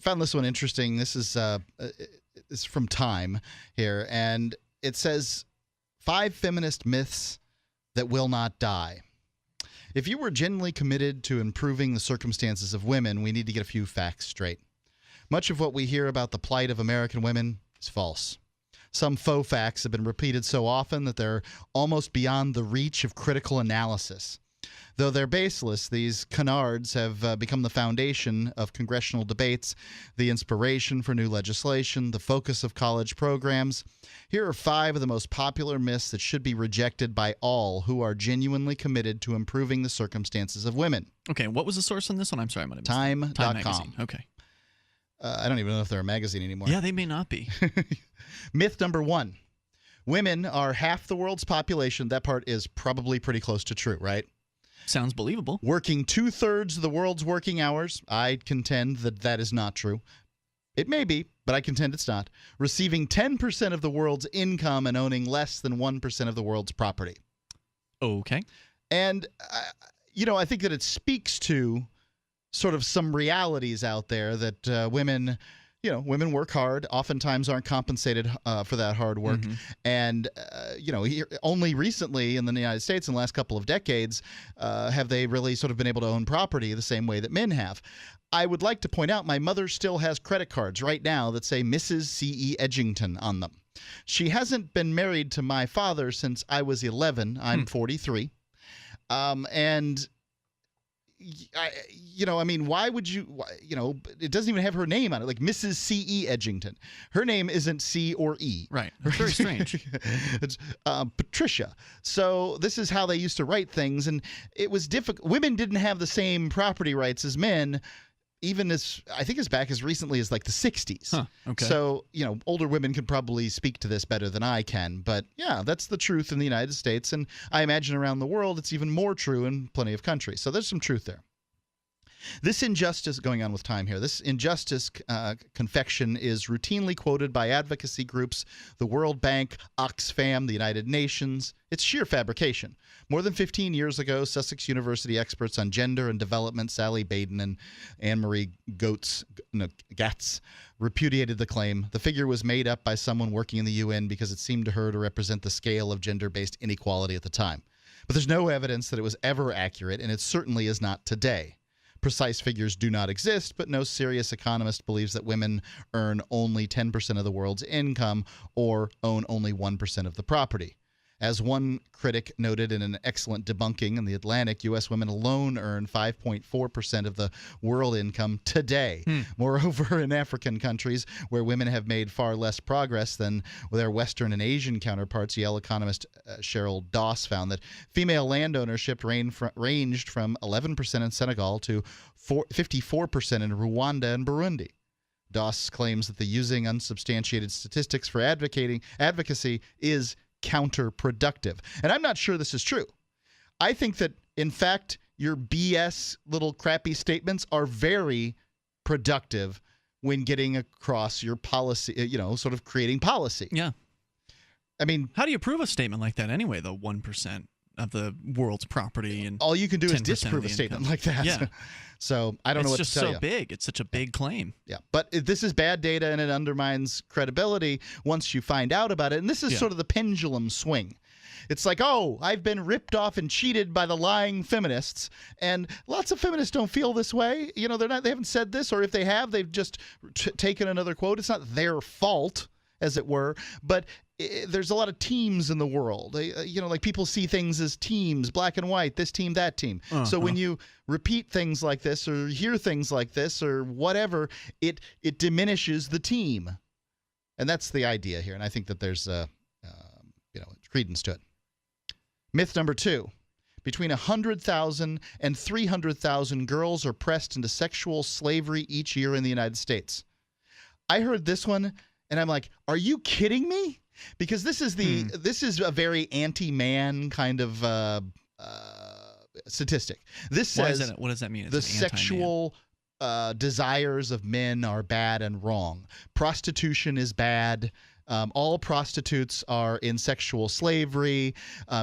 found this one interesting. This is from Time here, and it says 5 feminist myths that will not die. If you were genuinely committed to improving the circumstances of women, we need to get a few facts straight. Much of what we hear about the plight of American women is false. Some faux facts have been repeated so often that they're almost beyond the reach of critical analysis. Though they're baseless, these canards have become the foundation of congressional debates, the inspiration for new legislation, the focus of college programs. Here are 5 of the most popular myths that should be rejected by all who are genuinely committed to improving the circumstances of women. Okay, what was the source on this one? I'm sorry, I might have missed Time.com. Time magazine. Okay. I don't even know if they're a magazine anymore. Yeah, they may not be. Myth number 1. Women are half the world's population. That part is probably pretty close to true, right? Sounds believable. Working 2/3 of the world's working hours. I contend that that is not true. It may be, but I contend it's not. Receiving 10% of the world's income and owning less than 1% of the world's property. Okay. And, I think that it speaks to sort of some realities out there that women work hard, oftentimes aren't compensated for that hard work. Mm-hmm. And, only recently in the United States, in the last couple of decades, have they really sort of been able to own property the same way that men have. I would like to point out my mother still has credit cards right now that say Mrs. C.E. Edgington on them. She hasn't been married to my father since I was 11. I'm 43. And why would you, it doesn't even have her name on it, like Mrs. C.E. Edgington. Her name isn't C or E. Right. It's very strange. It's Patricia. So this is how they used to write things, and it was difficult. Women didn't have the same property rights as men, even I think as back as recently as like the 60s. Huh, okay. So, older women can probably speak to this better than I can. But yeah, that's the truth in the United States. And I imagine around the world, it's even more true in plenty of countries. So there's some truth there. This injustice, going on with time here, this injustice confection is routinely quoted by advocacy groups, the World Bank, Oxfam, the United Nations. It's sheer fabrication. More than 15 years ago, Sussex University experts on gender and development, Sally Baden and Anne-Marie Gatz, repudiated the claim. The figure was made up by someone working in the UN because it seemed to her to represent the scale of gender-based inequality at the time. But there's no evidence that it was ever accurate, and it certainly is not today. Precise figures do not exist, but no serious economist believes that women earn only 10% of the world's income or own only 1% of the property. As one critic noted in an excellent debunking in The Atlantic, U.S. women alone earn 5.4% of the world income today. Moreover, in African countries where women have made far less progress than their Western and Asian counterparts, Yale economist Cheryl Doss found that female land ownership ranged from 11% in Senegal to 54% in Rwanda and Burundi. Doss claims that the using unsubstantiated statistics for advocacy is counterproductive. And I'm not sure this is true. I think that, in fact, your BS little crappy statements are very productive when getting across your policy, sort of creating policy. Yeah. I mean, how do you prove a statement like that anyway, though? 1% of the world's property, and all you can do is disprove a statement like that. Yeah. So I don't know what to tell you. It's just so big. It's such a big claim. Yeah. But this is bad data, and it undermines credibility once you find out about it. And this is sort of the pendulum swing. It's like, oh, I've been ripped off and cheated by the lying feminists, and lots of feminists don't feel this way. They haven't said this, or if they have, they've just taken another quote. It's not their fault, as it were, but there's a lot of teams in the world. Like people see things as teams, black and white, this team, that team. So when you repeat things like this or hear things like this or whatever, it diminishes the team. And that's the idea here. And I think that there's credence to it. Myth number 2. Between 100,000 and 300,000 girls are pressed into sexual slavery each year in the United States. I heard this one, and I'm like, are you kidding me? Because this is a very anti-man kind of statistic. This says what does that mean? The sexual desires of men are bad and wrong. Prostitution is bad. All prostitutes are in sexual slavery.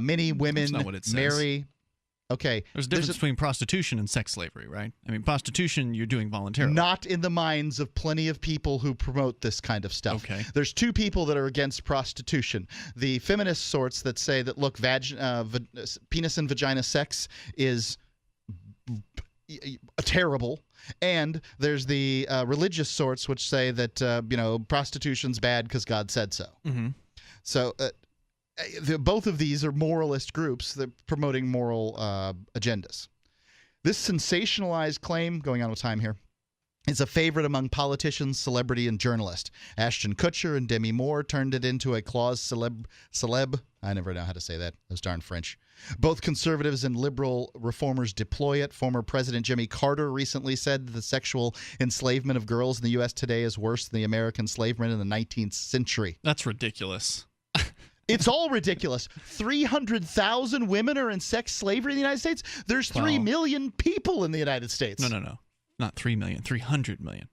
Many women marry. Okay. There's a difference between prostitution and sex slavery, right? I mean, prostitution you're doing voluntarily. Not in the minds of plenty of people who promote this kind of stuff. Okay. There's two people that are against prostitution. The feminist sorts that say that, look, penis and vagina sex is terrible. And there's the religious sorts which say that, prostitution's bad because God said so. Mm-hmm. So both of these are moralist groups that are promoting moral agendas. This sensationalized claim, going on with time here, is a favorite among politicians, celebrity, and journalists. Ashton Kutcher and Demi Moore turned it into a clause celeb. I never know how to say that. Those darn French. Both conservatives and liberal reformers deploy it. Former President Jimmy Carter recently said the sexual enslavement of girls in the U.S. today is worse than the American enslavement in the 19th century. That's ridiculous. It's all ridiculous. 300,000 women are in sex slavery in the United States? There's 3 million people in the United States. No. Not 3 million, 300 million.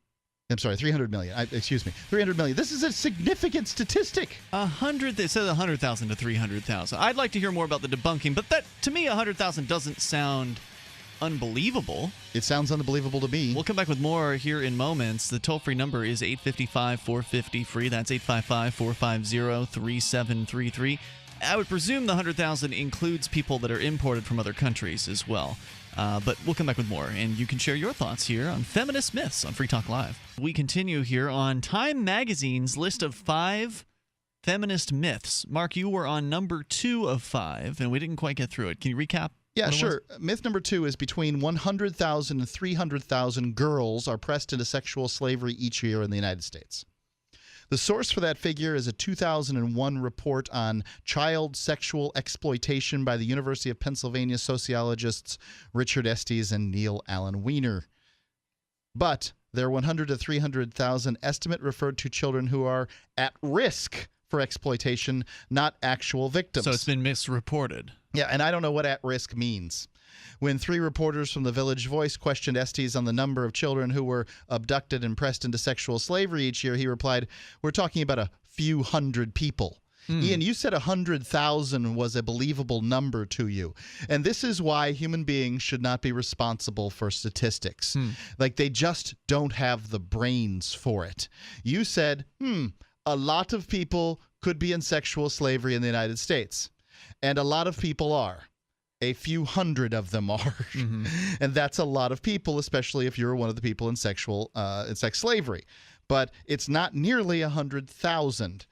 I'm sorry, 300 million. Excuse me, 300 million. This is a significant statistic. They said 100,000 to 300,000. I'd like to hear more about the debunking, but that, to me, 100,000 doesn't sound unbelievable. It sounds unbelievable to me. We'll come back with more here in moments. The toll-free number is 855-450-FREE. That's 855-450-3733. I would presume the 100,000 includes people that are imported from other countries as well. But we'll come back with more, and you can share your thoughts here on Feminist Myths on Free Talk Live. We continue here on Time Magazine's list of 5 feminist myths. Mark, you were on number 2 of 5, and we didn't quite get through it. Can you recap? Yeah, sure. Myth number 2 is between 100,000 and 300,000 girls are pressed into sexual slavery each year in the United States. The source for that figure is a 2001 report on child sexual exploitation by the University of Pennsylvania sociologists Richard Estes and Neil Allen Weiner. But their 100 to 300,000 estimate referred to children who are at risk for exploitation, not actual victims. So it's been misreported. Yeah, and I don't know what at risk means. When 3 reporters from the Village Voice questioned Estes on the number of children who were abducted and pressed into sexual slavery each year, he replied, "We're talking about a few hundred people." Ian, you said 100,000 was a believable number to you. And this is why human beings should not be responsible for statistics. Like, they just don't have the brains for it. You said, a lot of people could be in sexual slavery in the United States. And a lot of people are. A few hundred of them are. And that's a lot of people, especially if you're one of the people in sex slavery. But it's not nearly 100,000.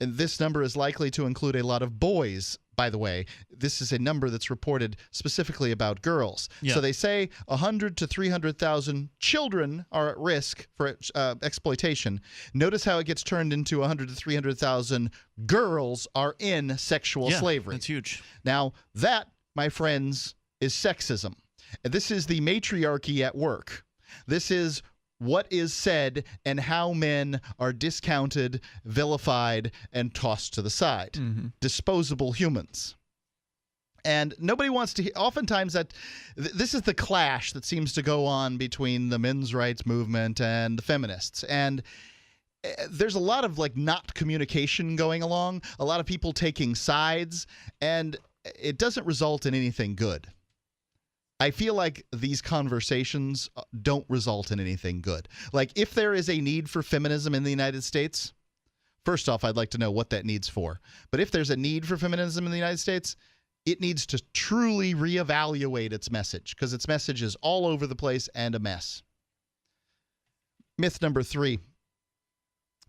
And this number is likely to include a lot of boys, by the way. This is a number that's reported specifically about girls. Yeah. So they say 100 to 300,000 children are at risk for exploitation. Notice how it gets turned into 100 to 300,000 girls are in sexual slavery. That's huge. Now, that, my friends, is sexism. And this is the matriarchy at work. This is what is said and how men are discounted, vilified, and tossed to the side. Disposable humans. And nobody wants to oftentimes this is the clash that seems to go on between the men's rights movement and the feminists. And there's a lot of not communication going along, a lot of people taking sides, and it doesn't result in anything good. I feel like these conversations don't result in anything good. Like, if there is a need for feminism in the United States, first off, I'd like to know what that need's for. But if there's a need for feminism in the United States, it needs to truly reevaluate its message, because its message is all over the place and a mess. Myth number 3. In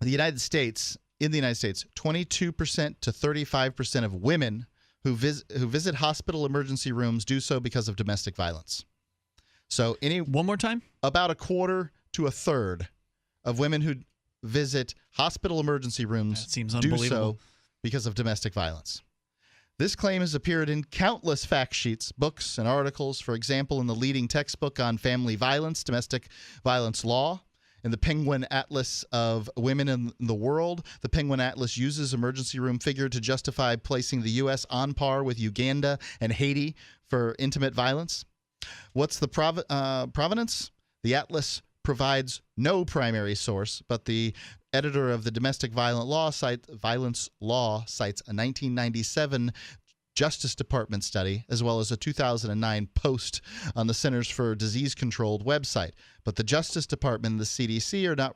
the United States, 22% to 35% of women who visit hospital emergency rooms do so because of domestic violence. So one more time? About a quarter to a third of women who visit hospital emergency rooms do so because of domestic violence. This claim has appeared in countless fact sheets, books, and articles. For example, in the leading textbook on family violence, domestic violence law. In the Penguin Atlas of Women in the World, the Penguin Atlas uses emergency room figure to justify placing the U.S. on par with Uganda and Haiti for intimate violence. What's the provenance? The Atlas provides no primary source, but the editor of the Domestic Violence Law cites a 1997 Justice Department study, as well as a 2009 post on the Centers for Disease Control website. But the Justice Department and the CDC are not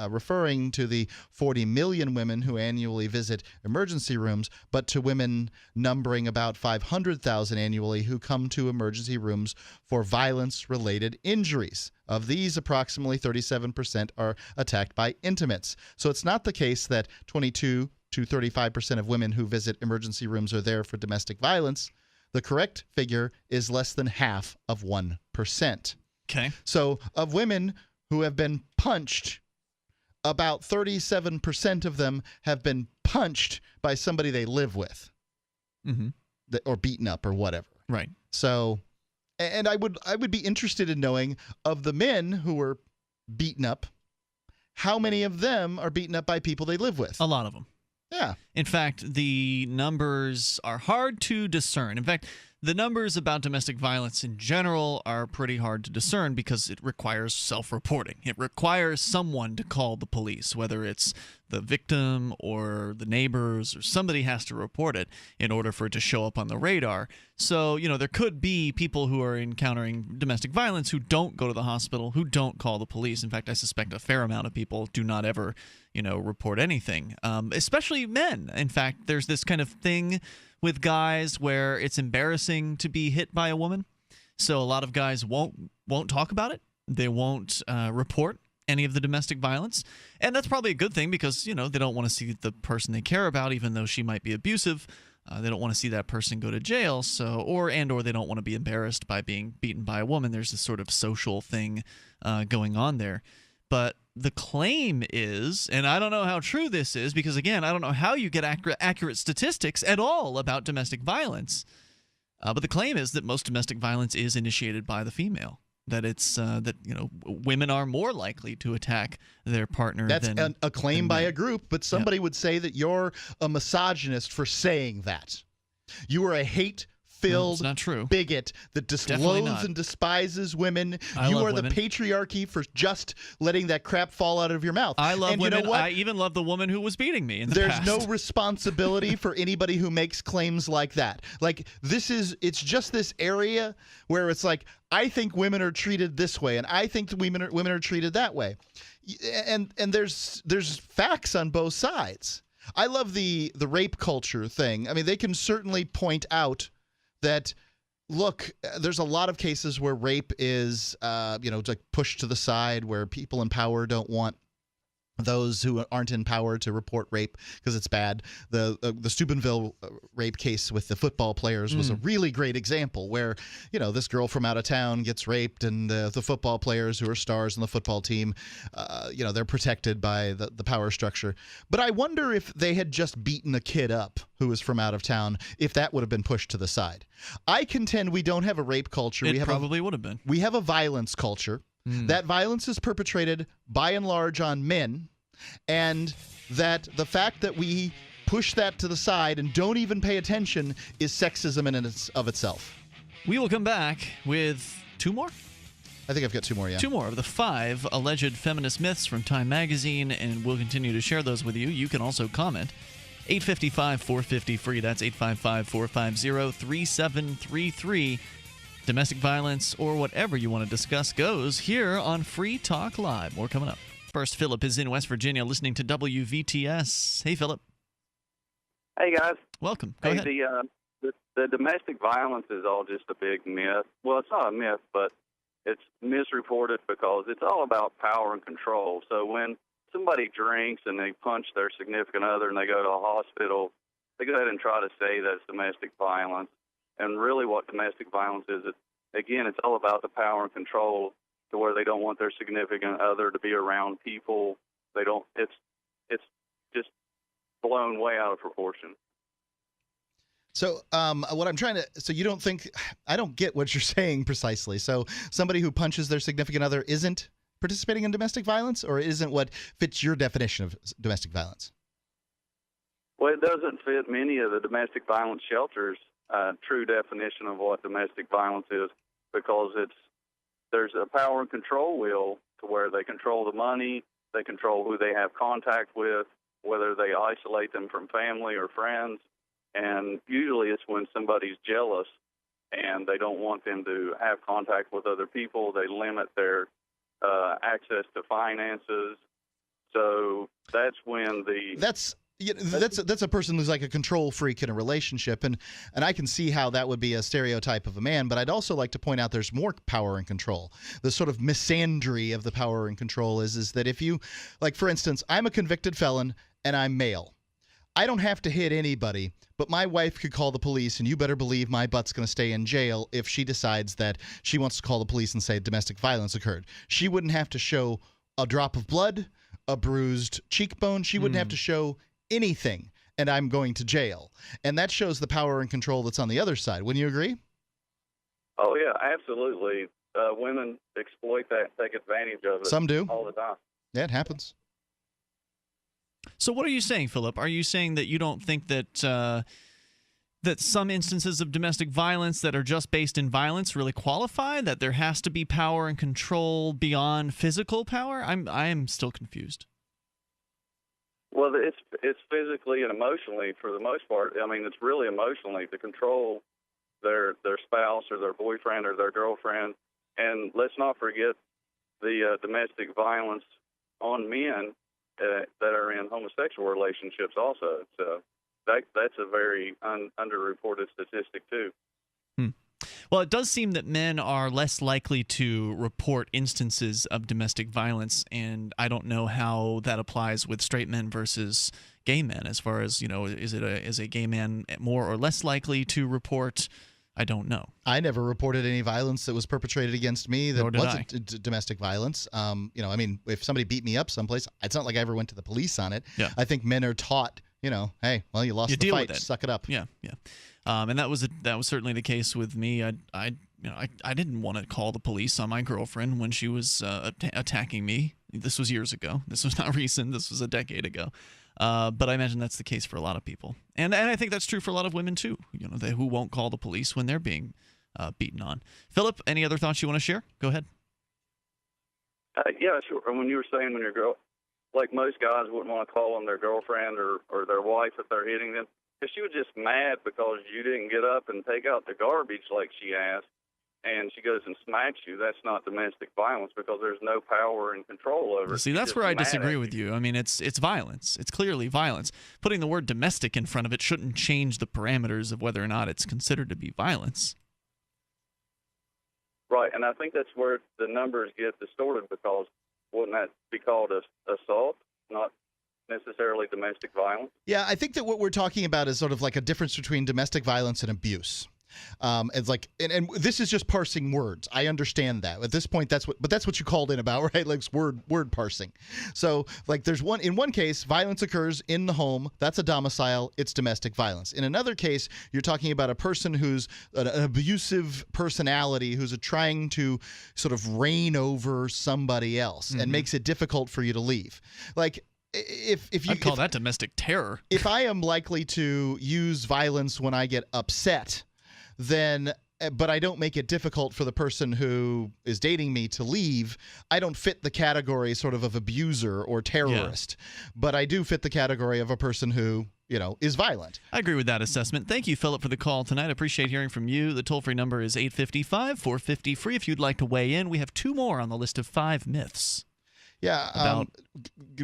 referring to the 40 million women who annually visit emergency rooms, but to women numbering about 500,000 annually who come to emergency rooms for violence-related injuries. Of these, approximately 37% are attacked by intimates. So it's not the case that 22 to 35% of women who visit emergency rooms are there for domestic violence. The correct figure is less than half of 1%. Okay. So of women who have been punched, about 37% of them have been punched by somebody they live with, or beaten up or whatever. Right. So, and I would be interested in knowing, of the men who were beaten up, how many of them are beaten up by people they live with? A lot of them. Yeah. In fact, the numbers are hard to discern. In fact, the numbers about domestic violence in general are pretty hard to discern because it requires self-reporting. It requires someone to call the police, whether it's the victim or the neighbors, or somebody has to report it in order for it to show up on the radar. So, there could be people who are encountering domestic violence who don't go to the hospital, who don't call the police. In fact, I suspect a fair amount of people do not ever, report anything, especially men. In fact, there's this kind of thing with guys where it's embarrassing to be hit by a woman. So a lot of guys won't talk about it. They won't report any of the domestic violence. And that's probably a good thing because, they don't want to see the person they care about, even though she might be abusive. They don't want to see that person go to jail. So, or they don't want to be embarrassed by being beaten by a woman. There's this sort of social thing going on there. But the claim is, and I don't know how true this is, because again, I don't know how you get accurate statistics at all about domestic violence. But the claim is that most domestic violence is initiated by the female. That it's women are more likely to attack their partner. That's than a claim by men. a group, but somebody would say that you're a misogynist for saying that. You are a hate-filled it's not true. bigot that Definitely disloathes not. and despises women. I You love are the women. patriarchy for just letting that crap fall out of your mouth. I love and women. You know what? I even love the woman who was beating me in the There's past. no responsibility for anybody who makes claims like that. Like, it's just this area where it's like, I think women are treated this way, and I think women are treated that way. And there's facts on both sides. I love the rape culture thing. I mean, they can certainly point out that, look, there's a lot of cases where rape is, like pushed to the side, where people in power don't want those who aren't in power to report rape because it's bad. The Steubenville rape case with the football players was a really great example where, this girl from out of town gets raped, and the football players who are stars on the football team, they're protected by the power structure. But I wonder if they had just beaten a kid up who was from out of town, if that would have been pushed to the side. I contend we don't have a rape culture. It probably would have been. We have a violence culture. That violence is perpetrated by and large on men, and that the fact that we push that to the side and don't even pay attention is sexism in and of itself. We will come back with two more. I think I've got two more, yeah. Two more of the 5 alleged feminist myths from Time Magazine, and we'll continue to share those with you. You can also comment. 855-450-FREE. That's 855-450-3733. Domestic violence or whatever you want to discuss goes here on Free Talk Live. More coming up. First, Philip is in West Virginia listening to WVTS. Hey, Philip. Hey, guys. Welcome. Go ahead. The domestic violence is all just a big myth. Well, it's not a myth, but it's misreported because it's all about power and control. So when somebody drinks and they punch their significant other and they go to a hospital, they go ahead and try to say that it's domestic violence. And really what domestic violence is, it's all about the power and control, to where they don't want their significant other to be around people. It's just blown way out of proportion. So what I'm trying to – so you don't think – I don't get what you're saying precisely. So somebody who punches their significant other isn't participating in domestic violence, or isn't what fits your definition of domestic violence? Well, it doesn't fit many of the domestic violence shelters' true definition of what domestic violence is, because there's a power and control wheel to where they control the money, they control who they have contact with, whether they isolate them from family or friends, And usually it's when somebody's jealous and they don't want them to have contact with other people. They limit their access to finances. So that's when that's a person who's like a control freak in a relationship, and I can see how that would be a stereotype of a man. But I'd also like to point out there's more power and control. The sort of misandry of the power and control is that if you, like, for instance, I'm a convicted felon and I'm male. I don't have to hit anybody, but my wife could call the police, and you better believe my butt's going to stay in jail if she decides that she wants to call the police and say domestic violence occurred. She wouldn't have to show a drop of blood, a bruised cheekbone. She wouldn't have to show anything, and I'm going to jail. And that shows the power and control that's on the other side. Wouldn't you agree? Oh, yeah, absolutely. Women exploit that, take advantage of it. Some do. All the time. Yeah, it happens. So what are you saying, Philip? Are you saying that you don't think that that some instances of domestic violence that are just based in violence really qualify? That there has to be power and control beyond physical power? I am still confused. Well, it's physically and emotionally for the most part. I mean, it's really emotionally to control their spouse or their boyfriend or their girlfriend. And let's not forget the domestic violence on men that are in homosexual relationships also. So that's a very underreported statistic too. Well, it does seem that men are less likely to report instances of domestic violence, and I don't know how that applies with straight men versus gay men. As far as, is a gay man more or less likely to report? I don't know. I never reported any violence that was perpetrated against me that wasn't domestic violence. I mean, if somebody beat me up someplace, it's not like I ever went to the police on it. Yeah. I think men are taught, hey, well, you lost the fight, suck it up. Yeah, yeah. And that was certainly the case with me. I didn't want to call the police on my girlfriend when she was attacking me. This was years ago. This was not recent. This was a decade ago. But I imagine that's the case for a lot of people, and I think that's true for a lot of women too. Who won't call the police when they're being beaten on. Philip, any other thoughts you want to share? Go ahead. Yeah, sure. When you were saying when your girl, like most guys wouldn't want to call on their girlfriend or their wife if they're hitting them, if she was just mad because you didn't get up and take out the garbage like she asked, and she goes and smacks you, that's not domestic violence because there's no power and control over it. See, that's where I disagree with you. I mean, it's violence. It's clearly violence. Putting the word domestic in front of it shouldn't change the parameters of whether or not it's considered to be violence. Right, and I think that's where the numbers get distorted because wouldn't that be called assault, not necessarily domestic violence? Yeah, I think that what we're talking about is sort of like a difference between domestic violence and abuse. It's like, and this is just parsing words. I understand that at this point. That's what you called in about, right? Like word parsing. So, like, in one case, violence occurs in the home. That's a domicile. It's domestic violence. In another case, you're talking about a person who's an abusive personality who's trying to sort of reign over somebody else and makes it difficult for you to leave. Like, I'd call that domestic terror. If I am likely to use violence when I get upset, but I don't make it difficult for the person who is dating me to leave, I don't fit the category sort of abuser or terrorist. Yeah. But I do fit the category of a person who, is violent. I agree with that assessment. Thank you, Philip, for the call tonight. I appreciate hearing from you. The toll-free number is 855-450-FREE. If you'd like to weigh in, we have two more on the list of 5 myths. Yeah,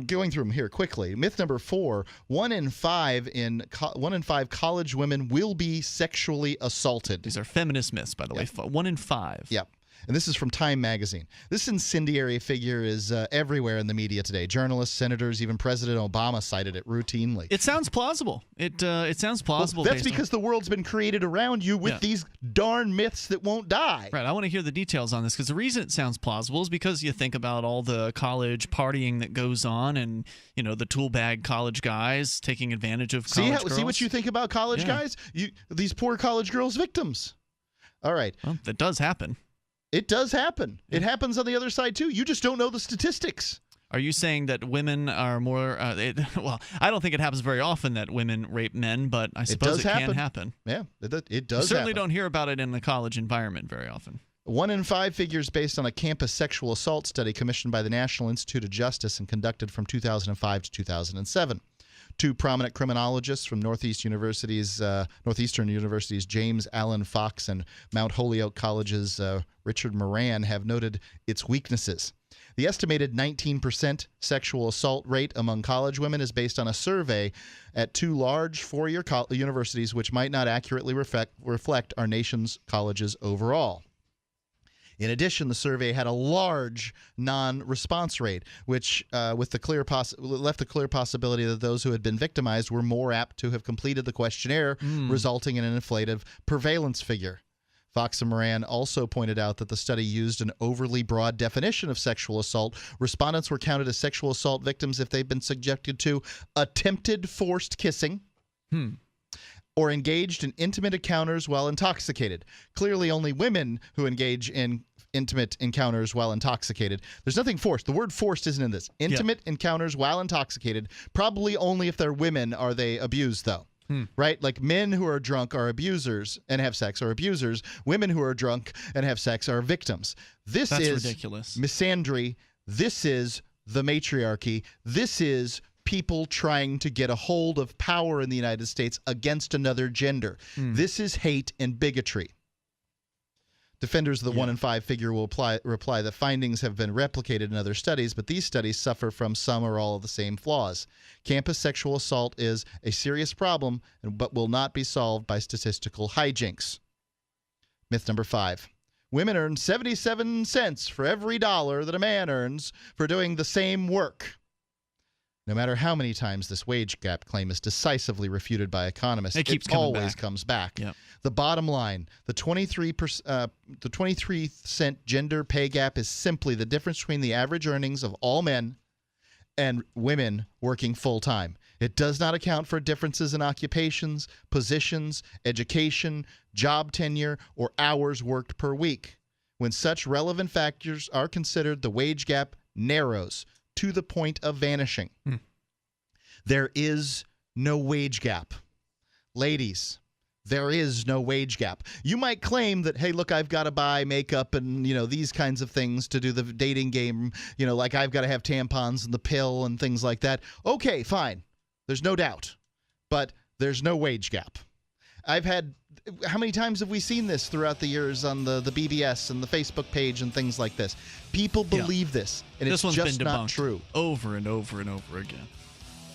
going through them here quickly. Myth number 4: 1 in 5 college women will be sexually assaulted. These are feminist myths, by the way. 1 in 5. Yep. And this is from Time magazine. This incendiary figure is everywhere in the media today. Journalists, senators, even President Obama cited it routinely. It sounds plausible. It sounds plausible. Well, that's because the world's been created around you with these darn myths that won't die. Right. I want to hear the details on this because the reason it sounds plausible is because you think about all the college partying that goes on and, the tool bag college guys taking advantage of college girls. See what you think about college guys? These poor college girls victims. All right. Well, that does happen. It does happen. It happens on the other side, too. You just don't know the statistics. Are you saying that women are more well, I don't think it happens very often that women rape men, but I suppose it can happen. Yeah, it does You certainly don't hear about it in the college environment very often. 1 in 5 figures based on a campus sexual assault study commissioned by the National Institute of Justice and conducted from 2005 to 2007. Two prominent criminologists from Northeastern University's James Allen Fox and Mount Holyoke College's Richard Moran have noted its weaknesses. The estimated 19% sexual assault rate among college women is based on a survey at two large four-year universities, which might not accurately reflect our nation's colleges overall. In addition, the survey had a large non-response rate, which left a clear possibility that those who had been victimized were more apt to have completed the questionnaire, resulting in an inflated prevalence figure. Fox and Moran also pointed out that the study used an overly broad definition of sexual assault. Respondents were counted as sexual assault victims if they've been subjected to attempted forced kissing or engaged in intimate encounters while intoxicated. Clearly, only women who engage in intimate encounters while intoxicated. There's nothing forced. The word forced isn't in this. Intimate encounters while intoxicated. Probably only if they're women are they abused, though. Right? Like men who are drunk are abusers and have sex are abusers. Women who are drunk and have sex are victims. That's ridiculous. Misandry. This is the matriarchy. This is people trying to get a hold of power in the United States against another gender. This is hate and bigotry. Defenders of the 1 in 5 figure will reply that findings have been replicated in other studies, but these studies suffer from some or all of the same flaws. Campus sexual assault is a serious problem, but will not be solved by statistical hijinks. Myth number 5. Women earn 77 cents for every dollar that a man earns for doing the same work. No matter how many times this wage gap claim is decisively refuted by economists, it always comes back. Yep. The bottom line, the 23% gender pay gap is simply the difference between the average earnings of all men and women working full-time. It does not account for differences in occupations, positions, education, job tenure, or hours worked per week. When such relevant factors are considered, the wage gap narrows to the point of vanishing. There is no wage gap. Ladies, there is no wage gap. You might claim that, hey, look, I've got to buy makeup and, these kinds of things to do the dating game, like I've got to have tampons and the pill and things like that. Okay, fine. There's no doubt. But there's no wage gap. How many times have we seen this throughout the years on the BBS and the Facebook page and things like this? People believe this, and this it's one's just been not debunked true. Over and over and over again.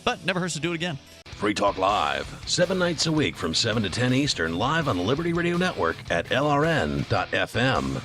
But never hurts to do it again. Free Talk Live, 7 nights a week from 7 to 10 Eastern, live on the Liberty Radio Network at LRN.FM.